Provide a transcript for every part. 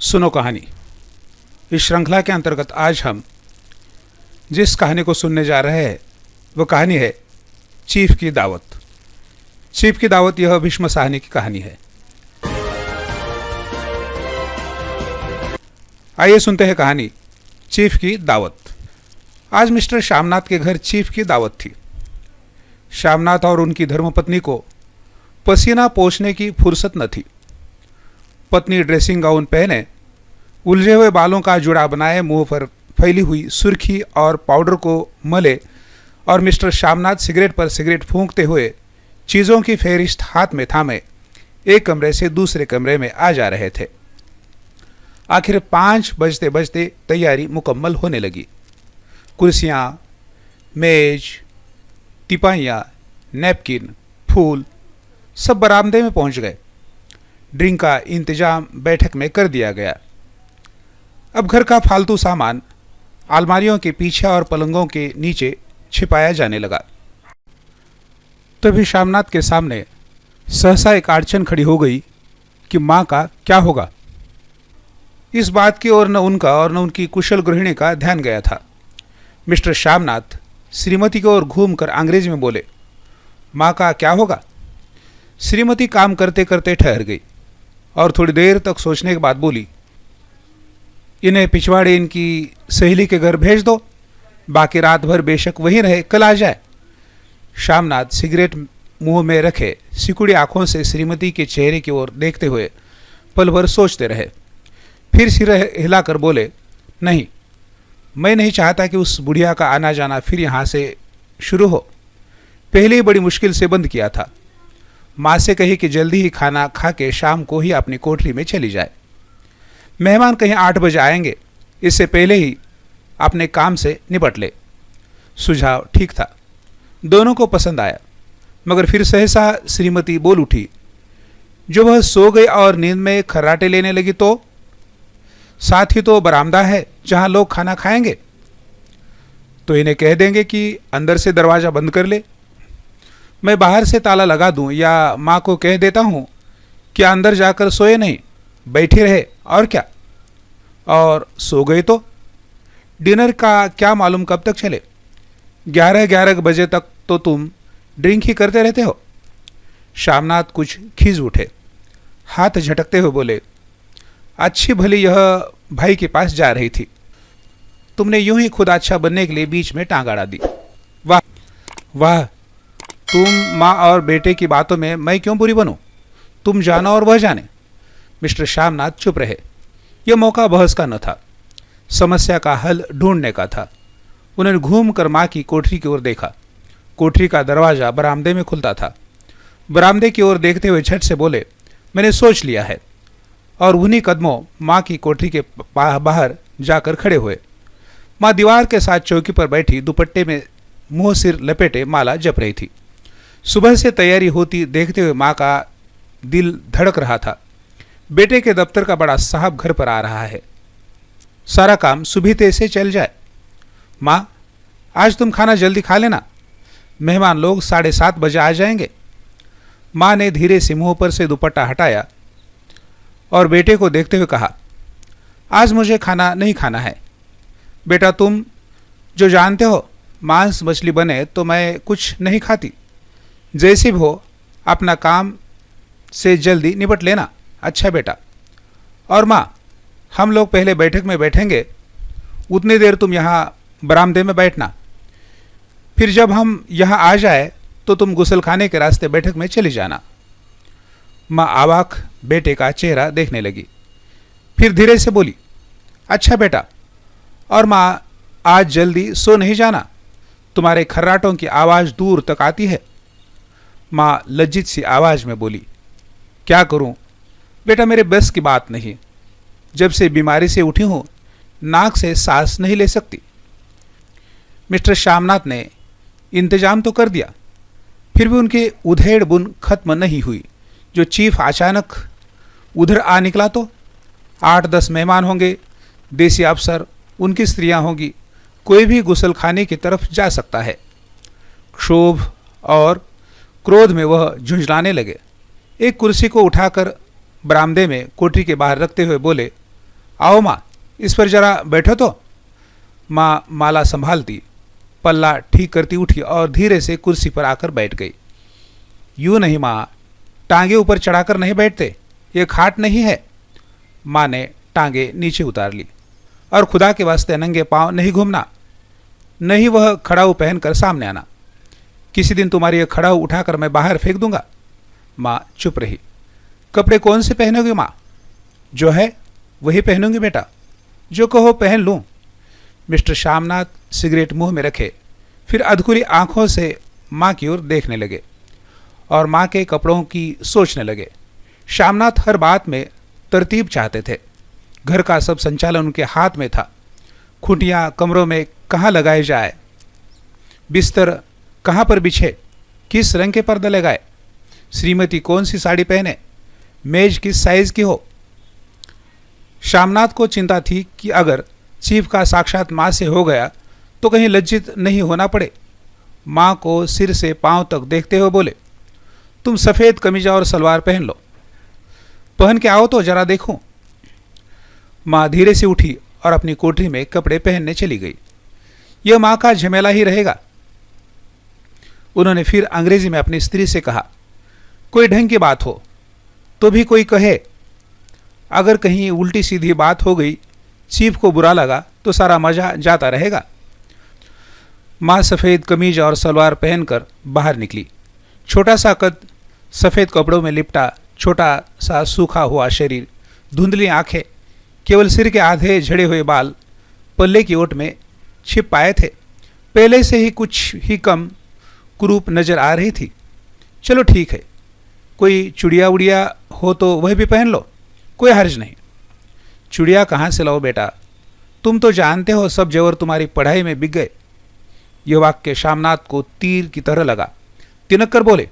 सुनो कहानी। इस श्रृंखला के अंतर्गत आज हम जिस कहानी को सुनने जा रहे हैं वो कहानी है चीफ की दावत। चीफ की दावत यह भीष्म साहनी की कहानी है। आइए सुनते हैं कहानी चीफ की दावत। आज मिस्टर श्यामनाथ के घर चीफ की दावत थी। श्यामनाथ और उनकी धर्मपत्नी को पसीना पोंछने की फुर्सत न थी। पत्नी ड्रेसिंग गाउन पहने, उलझे हुए बालों का जुड़ा बनाए, मुंह पर फैली हुई सुर्खी और पाउडर को मले और मिस्टर श्यामनाथ सिगरेट पर सिगरेट फूंकते हुए चीज़ों की फेहरिस्त हाथ में थामे एक कमरे से दूसरे कमरे में आ जा रहे थे। आखिर 5 बजते बजते तैयारी मुकम्मल होने लगी। कुर्सियाँ, मेज, टिपाइयाँ, नैपकिन, फूल सब बरामदे में पहुंच गए। ड्रिंक का इंतजाम बैठक में कर दिया गया। अब घर का फालतू सामान अलमारियों के पीछे और पलंगों के नीचे छिपाया जाने लगा। तभी श्यामनाथ के सामने सहसा एक अड़चन खड़ी हो गई कि माँ का क्या होगा। इस बात की ओर न उनका और न उनकी कुशल गृहिणी का ध्यान गया था। मिस्टर श्यामनाथ श्रीमती की ओर घूमकर अंग्रेजी में बोले, माँ का क्या होगा। श्रीमती काम करते करते ठहर गई और थोड़ी देर तक सोचने के बाद बोली, इन्हें पिछवाड़े इनकी सहेली के घर भेज दो, बाकी रात भर बेशक वहीं रहे, कल आ जाए। श्यामनाथ सिगरेट मुंह में रखे सिकुड़ी आंखों से श्रीमती के चेहरे की ओर देखते हुए पल भर सोचते रहे। फिर सिर हिलाकर बोले, नहीं, मैं नहीं चाहता कि उस बुढ़िया का आना जाना फिर यहाँ से शुरू हो। पहले ही बड़ी मुश्किल से बंद किया था। माँ से कही कि जल्दी ही खाना खा के शाम को ही अपनी कोठरी में चली जाए। मेहमान कहीं 8 बजे आएंगे, इससे पहले ही अपने काम से निपट ले। सुझाव ठीक था, दोनों को पसंद आया। मगर फिर सहसा श्रीमती बोल उठी, जो वह सो गई और नींद में खर्राटे लेने लगी तो साथ ही तो बरामदा है जहां लोग खाना खाएंगे, तो इन्हें कह देंगे कि अंदर से दरवाज़ा बंद कर ले। मैं बाहर से ताला लगा दूं या माँ को कह देता हूँ कि अंदर जाकर सोए नहीं, बैठे रहे, और क्या। और सो गए तो डिनर का क्या मालूम कब तक चले। 11 बजे तक तो तुम ड्रिंक ही करते रहते हो। श्यामनाथ कुछ खींच उठे, हाथ झटकते हुए बोले, अच्छी भली यह भाई के पास जा रही थी, तुमने यूं ही खुद अच्छा बनने के लिए बीच में टांग अड़ा दी। वाह वाह, तुम माँ और बेटे की बातों में मैं क्यों बुरी बनूं, तुम जानो और वह जाने। मिस्टर श्यामनाथ चुप रहे। यह मौका बहस का न था, समस्या का हल ढूंढने का था। उन्होंने घूमकर माँ की कोठरी की ओर देखा। कोठरी का दरवाज़ा बरामदे में खुलता था। बरामदे की ओर देखते हुए झट से बोले, मैंने सोच लिया है। और उन्हीं कदमों माँ की कोठरी के बाहर जाकर खड़े हुए। माँ दीवार के साथ चौकी पर बैठी दुपट्टे में मुंह सिर लपेटे माला जप रही थी। सुबह से तैयारी होती देखते हुए माँ का दिल धड़क रहा था। बेटे के दफ्तर का बड़ा साहब घर पर आ रहा है, सारा काम सुबह से चल जाए। माँ, आज तुम खाना जल्दी खा लेना, मेहमान लोग 7:30 बजे आ जाएंगे। माँ ने धीरे से मुंह पर से दुपट्टा हटाया और बेटे को देखते हुए कहा, आज मुझे खाना नहीं खाना है। बेटा, तुम जो जानते हो, मांस मछली बने तो मैं कुछ नहीं खाती। जैसे भी हो अपना काम से जल्दी निपट लेना। अच्छा बेटा। और माँ, हम लोग पहले बैठक में बैठेंगे, उतनी देर तुम यहाँ बरामदे में बैठना। फिर जब हम यहाँ आ जाए तो तुम गुसलखाने के रास्ते बैठक में चली जाना। माँ अवाक बेटे का चेहरा देखने लगी, फिर धीरे से बोली, अच्छा बेटा। और माँ, आज जल्दी सो नहीं जाना, तुम्हारे खर्राटों की आवाज़ दूर तक आती है। माँ लज्जित सी आवाज़ में बोली, क्या करूं बेटा, मेरे बस की बात नहीं। जब से बीमारी से उठी हूं, नाक से सांस नहीं ले सकती। मिस्टर श्यामनाथ ने इंतजाम तो कर दिया, फिर भी उनकी उधेड़ बुन खत्म नहीं हुई। जो चीफ अचानक उधर आ निकला तो 8-10 मेहमान होंगे, देसी अफसर, उनकी स्त्रियां होंगी, कोई भी गुसलखाने की तरफ जा सकता है। क्षोभ और क्रोध में वह झुंझलाने लगे। एक कुर्सी को उठाकर बरामदे में कोठरी के बाहर रखते हुए बोले, आओ माँ, इस पर जरा बैठो तो। माँ माला संभालती, पल्ला ठीक करती उठी और धीरे से कुर्सी पर आकर बैठ गई। यूं नहीं माँ, टांगे ऊपर चढ़ाकर नहीं बैठते, ये खाट नहीं है। माँ ने टांगे नीचे उतार ली। और खुदा के वास्ते नंगे पांव नहीं घूमना, नहीं वह खड़ाऊ पहनकर सामने आना। किसी दिन तुम्हारी यह खड़ाऊ उठाकर मैं बाहर फेंक दूंगा। माँ चुप रही। कपड़े कौन से पहनोगे माँ? जो है वही पहनूंगी बेटा, जो कहो पहन लूं। मिस्टर श्यामनाथ सिगरेट मुंह में रखे फिर अधखुली आंखों से माँ की ओर देखने लगे और माँ के कपड़ों की सोचने लगे। श्यामनाथ हर बात में तरतीब चाहते थे। घर का सब संचालन उनके हाथ में था। खूंटियाँ कमरों में कहाँ लगाए जाए, बिस्तर कहाँ पर बिछे, किस रंग के पर्दे लगाए, श्रीमती कौन सी साड़ी पहने, मेज किस साइज की हो। श्यामनाथ को चिंता थी कि अगर चीफ का साक्षात माँ से हो गया तो कहीं लज्जित नहीं होना पड़े। माँ को सिर से पांव तक देखते हुए बोले, तुम सफ़ेद कमीज और सलवार पहन लो, पहन के आओ तो जरा देखूं। माँ धीरे से उठी और अपनी कोठरी में कपड़े पहनने चली गई। यह माँ का झमेला ही रहेगा। उन्होंने फिर अंग्रेजी में अपनी स्त्री से कहा, कोई ढंग की बात हो तो भी कोई कहे, अगर कहीं उल्टी सीधी बात हो गई, चीफ को बुरा लगा तो सारा मजा जाता रहेगा। माँ सफ़ेद कमीज और सलवार पहनकर बाहर निकली। छोटा सा कद, सफ़ेद कपड़ों में लिपटा छोटा सा सूखा हुआ शरीर, धुंधली आंखें, केवल सिर के आधे झड़े हुए बाल पल्ले की ओट में छिप पाए थे। पहले से ही कुछ ही कम कुरूप नजर आ रही थी। चलो ठीक है, कोई चुड़िया उड़िया हो तो वह भी पहन लो, कोई हर्ज नहीं। चुड़िया कहाँ से लाओ बेटा, तुम तो जानते हो सब जेवर तुम्हारी पढ़ाई में बिक गए। यह वाक्य श्यामनाथ को तीर की तरह लगा। तिनक कर बोले,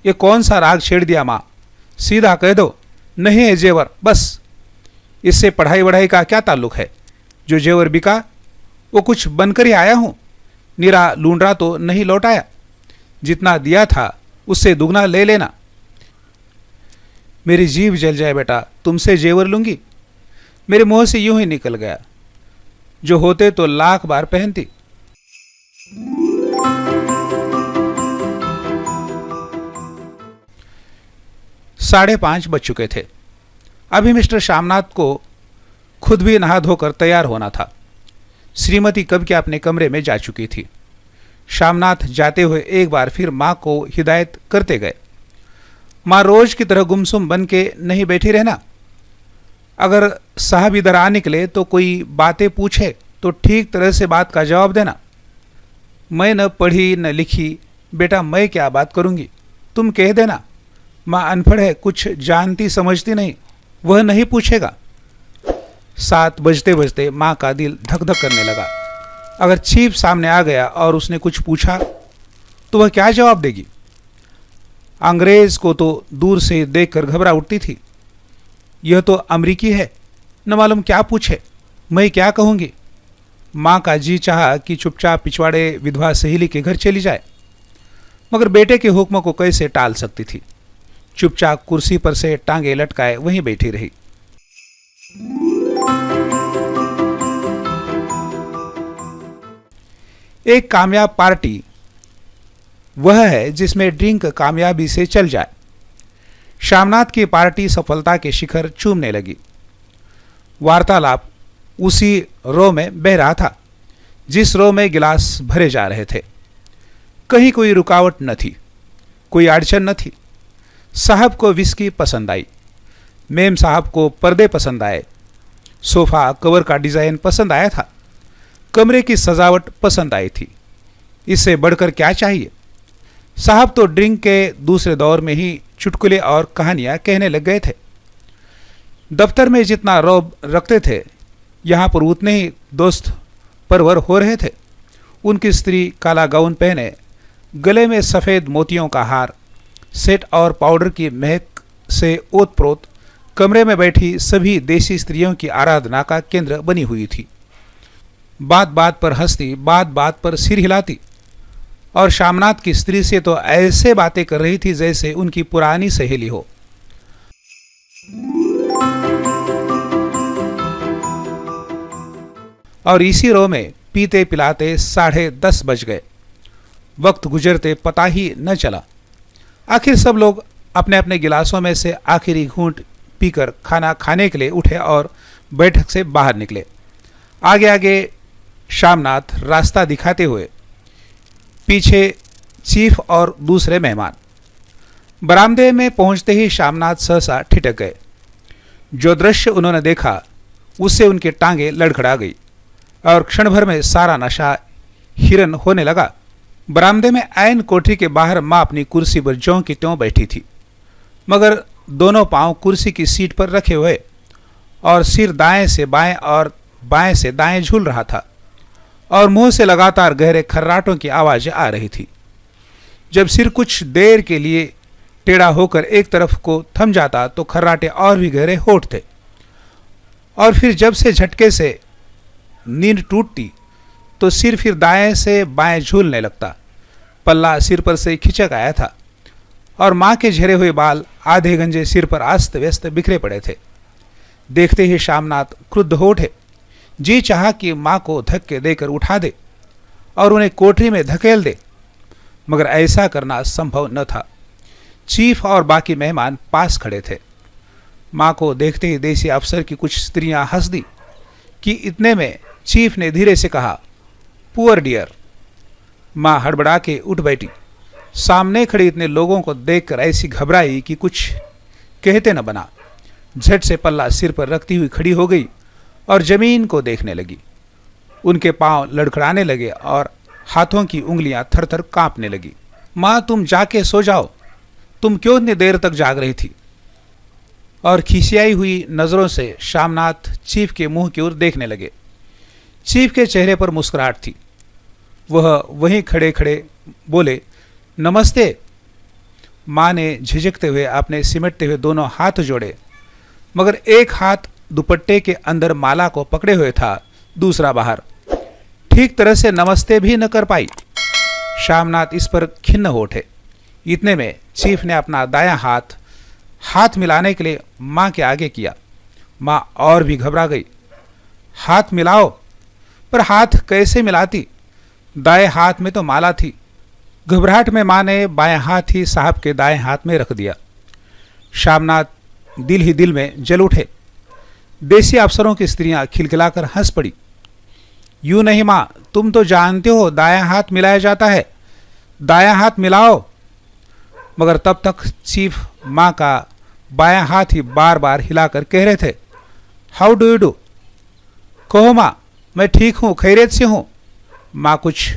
ये कौन सा राग छेड़ दिया माँ, सीधा कह दो नहीं है जेवर, बस। इससे पढ़ाई वढ़ाई का क्या ताल्लुक है? जो जेवर बिका वो कुछ बनकर ही आया हूँ, निरा लूंडरा तो नहीं लौटाया। जितना दिया था उससे दुगना ले लेना। मेरी जीभ जल जाए बेटा, तुमसे जेवर लूंगी? मेरे मुंह से यूं ही निकल गया, जो होते तो लाख बार पहनती। साढ़े 5 बज चुके थे। अभी मिस्टर श्यामनाथ को खुद भी नहा धोकर तैयार होना था। श्रीमती कब के अपने कमरे में जा चुकी थी। श्यामनाथ जाते हुए एक बार फिर माँ को हिदायत करते गए, माँ रोज की तरह गुमसुम बन के नहीं बैठी रहना। अगर साहब इधर आ निकले तो कोई बातें पूछे तो ठीक तरह से बात का जवाब देना। मैं न पढ़ी न लिखी बेटा, मैं क्या बात करूँगी, तुम कह देना। माँ अनपढ़ है, कुछ जानती समझती नहीं, वह नहीं पूछेगा। 7 बजते बजते माँ का दिल धक धक करने लगा। अगर चीफ सामने आ गया और उसने कुछ पूछा तो वह क्या जवाब देगी? अंग्रेज को तो दूर से देखकर घबरा उठती थी। यह तो अमरीकी है, न मालूम क्या पूछे, मैं क्या कहूँगी। माँ का जी चाहा कि चुपचाप पिछवाड़े विधवा सहेली के घर चली जाए, मगर बेटे के हुक्म को कैसे टाल सकती थी। चुपचाप कुर्सी पर से टांगे लटकाए वहीं बैठी रही। एक कामयाब पार्टी वह है जिसमें ड्रिंक कामयाबी से चल जाए। श्यामनाथ की पार्टी सफलता के शिखर चूमने लगी। वार्तालाप उसी रो में बह रहा था जिस रो में गिलास भरे जा रहे थे। कहीं कोई रुकावट न थी, कोई अड़चन न थी। साहब को विस्की पसंद आई, मेम साहब को पर्दे पसंद आए, सोफा कवर का डिज़ाइन पसंद आया था, कमरे की सजावट पसंद आई थी। इससे बढ़कर क्या चाहिए? साहब तो ड्रिंक के दूसरे दौर में ही चुटकुले और कहानियां कहने लग गए थे। दफ्तर में जितना रौब रखते थे, यहाँ पर उतने ही दोस्त परवर हो रहे थे। उनकी स्त्री काला गाउन पहने, गले में सफ़ेद मोतियों का हार, सेट और पाउडर की महक से ओतप्रोत कमरे में बैठी सभी देसी स्त्रियों की आराधना का केंद्र बनी हुई थी। बात बात पर हंसती, बात बात पर सिर हिलाती और श्यामनाथ की स्त्री से तो ऐसे बातें कर रही थी जैसे उनकी पुरानी सहेली हो। और इसी रो में पीते पिलाते 10:30 बज गए। वक्त गुजरते पता ही न चला। आखिर सब लोग अपने अपने गिलासों में से आखिरी घूंट पीकर खाना खाने के लिए उठे और बैठक से बाहर निकले। आगे आगे श्यामनाथ रास्ता दिखाते हुए, पीछे चीफ और दूसरे मेहमान। बरामदे में पहुंचते ही श्यामनाथ सहसा ठिठक गए। जो दृश्य उन्होंने देखा उससे उनकी टांगें लड़खड़ा गई और क्षण भर में सारा नशा हिरन होने लगा। बरामदे में ऐन कोठरी के बाहर माँ अपनी कुर्सी पर ज्यों की त्यों बैठी थी, मगर दोनों पांव कुर्सी की सीट पर रखे हुए और सिर दाएं से बाएं और बाएं से दाएं झूल रहा था और मुंह से लगातार गहरे खर्राटों की आवाजें आ रही थी। जब सिर कुछ देर के लिए टेढ़ा होकर एक तरफ को थम जाता तो खर्राटे और भी गहरे हो उठते और फिर जब से झटके से नींद टूटती तो सिर फिर दाएं से बाएं झूलने लगता। पल्ला सिर पर से खिंचक आया था और माँ के झरे हुए बाल आधे गंजे सिर पर अस्त व्यस्त बिखरे पड़े थे। देखते ही श्यामनाथ क्रुद्ध हो उठे। जी चाहा कि माँ को धक्के देकर उठा दे और उन्हें कोठरी में धकेल दे, मगर ऐसा करना संभव न था। चीफ और बाकी मेहमान पास खड़े थे। माँ को देखते ही देसी अफसर की कुछ स्त्रियां हंस दी कि इतने में चीफ ने धीरे से कहा, पुअर डियर। माँ हड़बड़ा के उठ बैठी। सामने खड़े इतने लोगों को देखकर ऐसी घबराई कि कुछ कहते न बना। झट से पल्ला सिर पर रखती हुई खड़ी हो गई और जमीन को देखने लगी। उनके पांव लड़खड़ाने लगे और हाथों की उंगलियां थरथर कांपने लगी। माँ, तुम जाके सो जाओ, तुम क्यों इतनी देर तक जाग रही थी? और खिसियाई हुई नजरों से श्यामनाथ चीफ के मुंह की ओर देखने लगे। चीफ के चेहरे पर मुस्कुराहट थी। वह वहीं खड़े खड़े बोले, नमस्ते। माँ ने झिझकते हुए अपने सिमटते हुए दोनों हाथ जोड़े, मगर एक हाथ दुपट्टे के अंदर माला को पकड़े हुए था, दूसरा बाहर। ठीक तरह से नमस्ते भी न कर पाई। श्यामनाथ इस पर खिन्न हो उठे। इतने में चीफ ने अपना दायां हाथ मिलाने के लिए माँ के आगे किया। माँ और भी घबरा गई। हाथ मिलाओ, पर हाथ कैसे मिलाती? दाएं हाथ में तो माला थी। घबराहट में माँ ने बाएं हाथ ही साहब के दाएं हाथ में रख दिया। श्यामनाथ दिल ही दिल में जल उठे। देसी अफसरों की स्त्रियां खिलखिलाकर हंस पड़ी। यूं नहीं माँ, तुम तो जानते हो दायां हाथ मिलाया जाता है, दायां हाथ मिलाओ। मगर तब तक चीफ माँ का बायां हाथ ही बार बार हिलाकर कह रहे थे, हाउ डू यू डू? कहो माँ, मैं ठीक हूँ, खैरियत से हूँ। माँ कुछ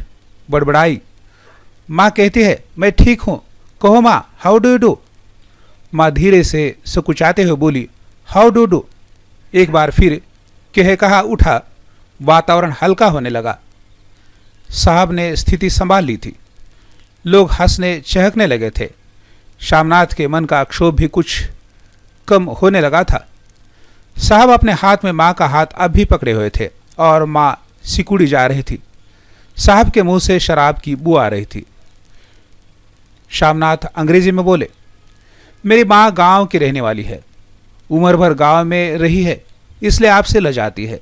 बड़बड़ाई। माँ कहती है, मैं ठीक हूँ, कहो माँ, हाउ डू यू डू? माँ धीरे से सकुचाते हुए बोली, हाउ डू डू। एक बार फिर कहा उठा। वातावरण हल्का होने लगा। साहब ने स्थिति संभाल ली थी। लोग हंसने चहकने लगे थे। श्यामनाथ के मन का क्षोभ भी कुछ कम होने लगा था। साहब अपने हाथ में माँ का हाथ अब भी पकड़े हुए थे और माँ सिकुड़ी जा रही थी। साहब के मुंह से शराब की बू आ रही थी। श्यामनाथ अंग्रेजी में बोले, मेरी माँ गांव की रहने वाली है, उम्र भर गांव में रही है, इसलिए आपसे लजाती है।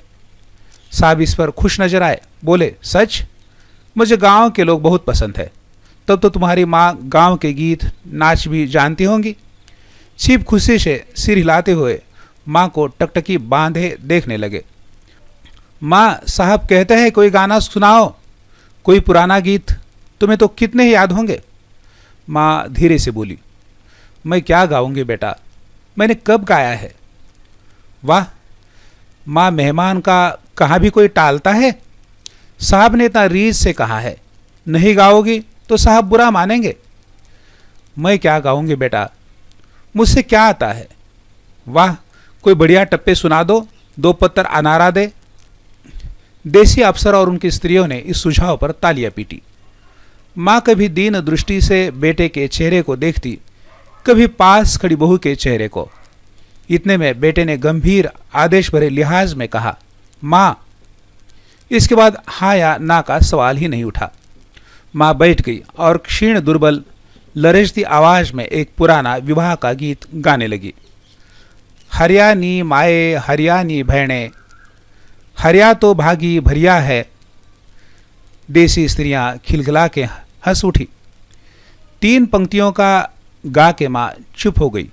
साहब इस पर खुश नजर आए, बोले, सच? मुझे गांव के लोग बहुत पसंद है। तब तो तुम्हारी माँ गांव के गीत नाच भी जानती होंगी। चीफ खुशी से सिर हिलाते हुए माँ को टकटकी बांधे देखने लगे। माँ, साहब कहते हैं कोई गाना सुनाओ, कोई पुराना गीत, तुम्हें तो कितने ही याद होंगे। माँ धीरे से बोली, मैं क्या गाऊंगी बेटा, मैंने कब गाया है? वाह माँ, मेहमान का कहाँ भी कोई टालता है? साहब ने इतना रीझ से कहा है, नहीं गाओगी तो साहब बुरा मानेंगे। मैं क्या गाऊंगी बेटा, मुझसे क्या आता है? वाह, कोई बढ़िया टप्पे सुना दो, 2 पत्तर अनारा दे। देसी अफसर और उनकी स्त्रियों ने इस सुझाव पर तालियां पीटी। माँ कभी दीन दृष्टि से बेटे के चेहरे को देखती, कभी पास खड़ी बहू के चेहरे को। इतने में बेटे ने गंभीर आदेश भरे लिहाज में कहा, माँ। इसके बाद हाँ या ना का सवाल ही नहीं उठा। माँ बैठ गई और क्षीण दुर्बल लरेजती आवाज में एक पुराना विवाह का गीत गाने लगी। हरियाणी माए हरियाणी बहने, हरिया तो भागी भरिया है। देसी स्त्रियां खिलखिला के हंस उठी। 3 पंक्तियों का गा के मां चुप हो गई।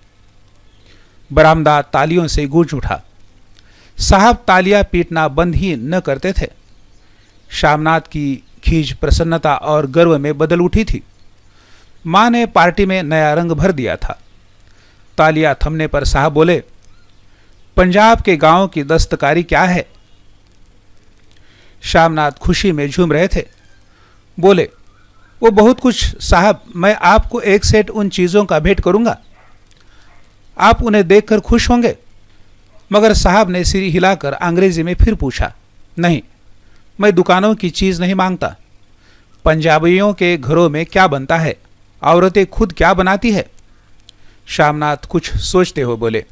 बरामदा तालियों से गूंज उठा। साहब तालियां पीटना बंद ही न करते थे। शामनाथ की खींच प्रसन्नता और गर्व में बदल उठी थी। मां ने पार्टी में नया रंग भर दिया था। तालियां थमने पर साहब बोले, पंजाब के गांव की दस्तकारी क्या है? शामनाथ खुशी में झूम रहे थे। बोले, वो बहुत कुछ साहब, मैं आपको एक सेट उन चीजों का भेंट करूंगा, आप उन्हें देखकर खुश होंगे। मगर साहब ने सिर हिलाकर अंग्रेजी में फिर पूछा, नहीं, मैं दुकानों की चीज नहीं मांगता। पंजाबियों के घरों में क्या बनता है, औरतें खुद क्या बनाती है? शामनाथ कुछ सोचते हुए बोले,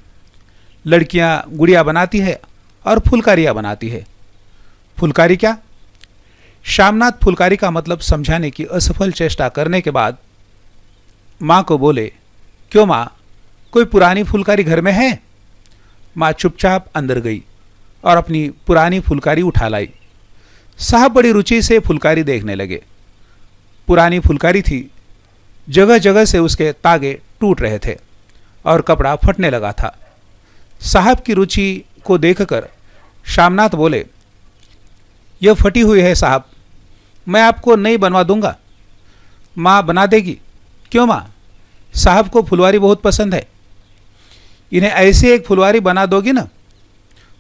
लड़कियां गुड़िया बनाती है और फुलकारियां बनाती है। फुलकारी क्या? शामनाथ फुलकारी का मतलब समझाने की असफल चेष्टा करने के बाद मां को बोले, क्यों मां, कोई पुरानी फुलकारी घर में है? मां चुपचाप अंदर गई और अपनी पुरानी फुलकारी उठा लाई। साहब बड़ी रुचि से फुलकारी देखने लगे। पुरानी फुलकारी थी। जगह जगह से उसके तागे टूट रहे थे और कपड़ा फटने लगा था। साहब की रुचि को देखकर शामनाथ बोले, यह फटी हुई है साहब, मैं आपको नई बनवा दूंगा। मां बना देगी। क्यों मां, साहब को फुलवारी बहुत पसंद है, इन्हें ऐसी एक फुलवारी बना दोगी ना?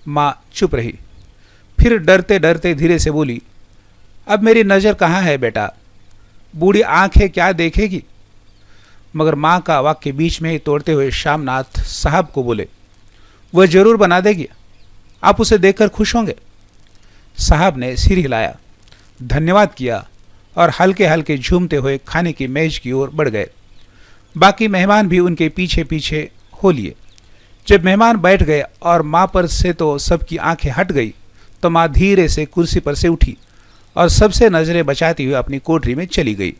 मां चुप रही। फिर डरते डरते धीरे से बोली, अब मेरी नजर कहाँ है बेटा, बूढ़ी आंखें क्या देखेगी? मगर मां का वाक्य बीच में ही तोड़ते हुए शामनाथ साहब को बोले, वह जरूर बना देगी, आप उसे देखकर खुश होंगे। साहब ने सिर हिलाया, धन्यवाद किया और हल्के हल्के झूमते हुए खाने की मेज की ओर बढ़ गए। बाकी मेहमान भी उनके पीछे पीछे हो लिए। जब मेहमान बैठ गए और मां पर से तो सबकी आंखें हट गई, तो मां धीरे से कुर्सी पर से उठी और सबसे नजरें बचाती हुई अपनी कोठरी में चली गई।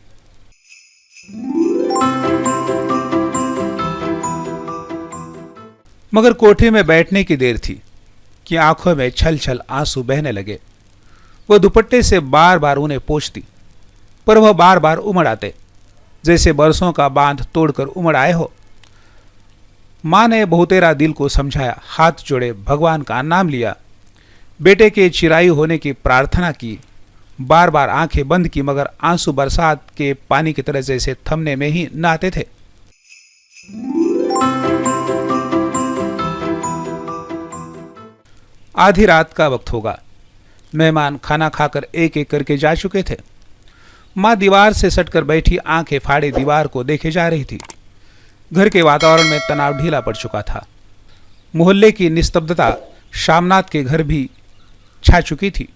मगर कोठरी में बैठने की देर थी कि आंखों में छल छल आंसू बहने लगे। वह दुपट्टे से बार बार उन्हें पोंछती, पर वह बार बार उमड़ आते, जैसे बरसों का बांध तोड़कर उमड़ आए हो। मां ने बहुतेरा दिल को समझाया, हाथ जोड़े भगवान का नाम लिया, बेटे के चिरायु होने की प्रार्थना की, बार बार आंखें बंद की, मगर आंसू बरसात के पानी की तरह जैसे थमने में ही न आते थे। आधी रात का वक्त होगा। मेहमान खाना खाकर एक एक करके जा चुके थे। मां दीवार से सटकर बैठी आंखें फाड़े दीवार को देखे जा रही थी। घर के वातावरण में तनाव ढीला पड़ चुका था। मोहल्ले की निस्तब्धता शामनाथ के घर भी छा चुकी थी।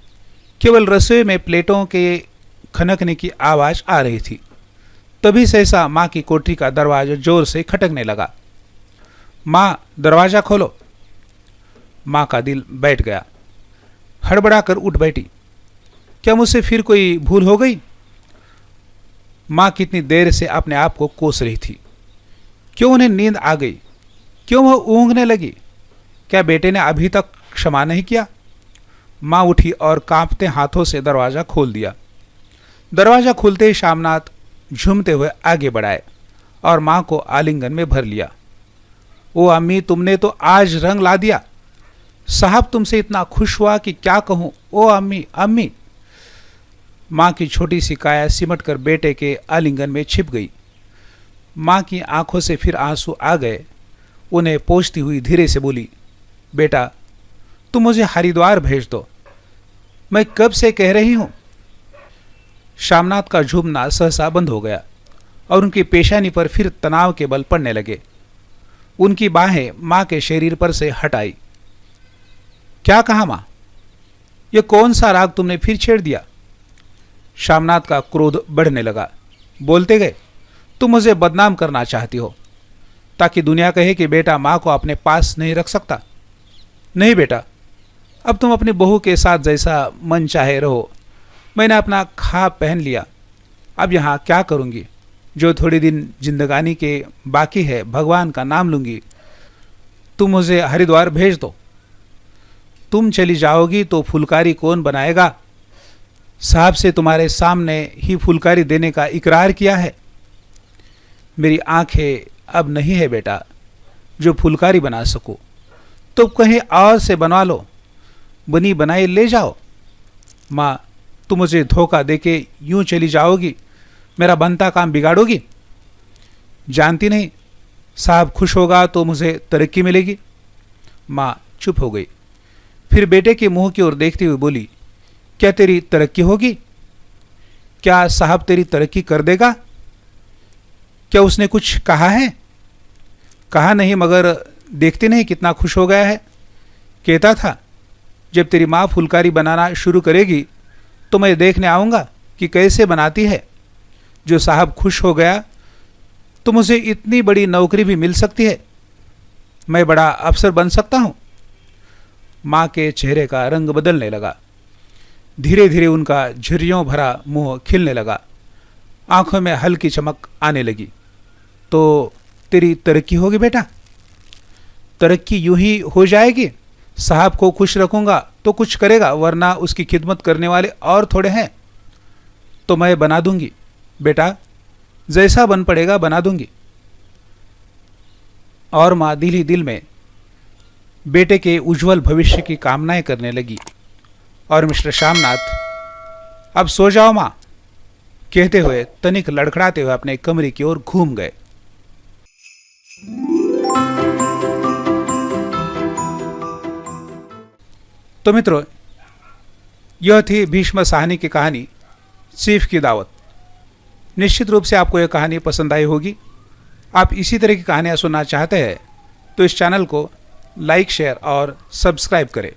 केवल रसोई में प्लेटों के खनकने की आवाज आ रही थी। तभी सहसा मां की कोठरी का दरवाजा जोर से खटकने लगा। मां, दरवाजा खोलो। मां का दिल बैठ गया। हड़बड़ा कर उठ बैठी। क्या मुझसे फिर कोई भूल हो गई? मां कितनी देर से अपने आप को कोस रही थी। क्यों उन्हें नींद आ गई? क्यों वह ऊँघने लगी? क्या बेटे ने अभी तक क्षमा नहीं किया? मां उठी और कांपते हाथों से दरवाजा खोल दिया। दरवाजा खुलते ही शामनाथ झूमते हुए आगे बढ़ाए और मां को आलिंगन में भर लिया। ओ अम्मी, तुमने तो आज रंग ला दिया। साहब तुमसे इतना खुश हुआ कि क्या कहूं। ओ अम्मी, अम्मी। मां की छोटी सी काया सिमट कर बेटे के आलिंगन में छिप गई। मां की आंखों से फिर आंसू आ गए। उन्हें पोंछती हुई धीरे से बोली, बेटा, तुम मुझे हरिद्वार भेज दो, मैं कब से कह रही हूं। शामनाथ का झूमना सहसा बंद हो गया और उनकी पेशानी पर फिर तनाव के बल पड़ने लगे। उनकी बाहें मां के शरीर पर से हट आई। क्या कहा मां? यह कौन सा राग तुमने फिर छेड़ दिया? शामनाथ का क्रोध बढ़ने लगा। बोलते गए, तुम मुझे बदनाम करना चाहती हो ताकि दुनिया कहे कि बेटा मां को अपने पास नहीं रख सकता। नहीं बेटा, अब तुम अपनी बहू के साथ जैसा मन चाहे रहो। मैंने अपना ख्वाब पहन लिया। अब यहाँ क्या करूँगी? जो थोड़ी दिन जिंदगानी के बाकी है, भगवान का नाम लूँगी। तुम मुझे हरिद्वार भेज दो। तुम चली जाओगी तो फुलकारी कौन बनाएगा? साहब से तुम्हारे सामने ही फुलकारी देने का इकरार किया है। मेरी आंखें अब नहीं है बेटा जो फुलकारी बना सकूं, तो कहीं और से बनवा लो, बनी बनाई ले जाओ। माँ, तुम मुझे धोखा देके यूं चली जाओगी, मेरा बनता काम बिगाड़ोगी। जानती नहीं, साहब खुश होगा तो मुझे तरक्की मिलेगी। माँ चुप हो गई। फिर बेटे के मुंह की ओर देखते हुए बोली, क्या तेरी तरक्की होगी? क्या साहब तेरी तरक्की कर देगा? क्या उसने कुछ कहा है? कहा नहीं, मगर देखते नहीं कितना खुश हो गया है। कहता था जब तेरी माँ फुलकारी बनाना शुरू करेगी तो मैं देखने आऊँगा कि कैसे बनाती है। जो साहब खुश हो गया तो मुझे इतनी बड़ी नौकरी भी मिल सकती है, मैं बड़ा अफसर बन सकता हूँ। माँ के चेहरे का रंग बदलने लगा। धीरे धीरे उनका झुर्रियों भरा मुंह खिलने लगा, आंखों में हल्की चमक आने लगी। तो तेरी तरक्की होगी बेटा? तरक्की यूं ही हो जाएगी। साहब को खुश रखूंगा तो कुछ करेगा, वरना उसकी खिदमत करने वाले और थोड़े हैं। तो मैं बना दूंगी बेटा, जैसा बन पड़ेगा बना दूंगी। और माँ दिल ही दिल में बेटे के उज्जवल भविष्य की कामनाएं करने लगी। और मिस्टर श्यामनाथ, अब सो जाओ माँ, कहते हुए तनिक लड़खड़ाते हुए अपने कमरे की ओर घूम गए। तो मित्रों, यह थी भीष्म साहनी की कहानी चीफ की दावत। निश्चित रूप से आपको यह कहानी पसंद आई होगी। आप इसी तरह की कहानियाँ सुनना चाहते हैं तो इस चैनल को लाइक, शेयर और सब्सक्राइब करें।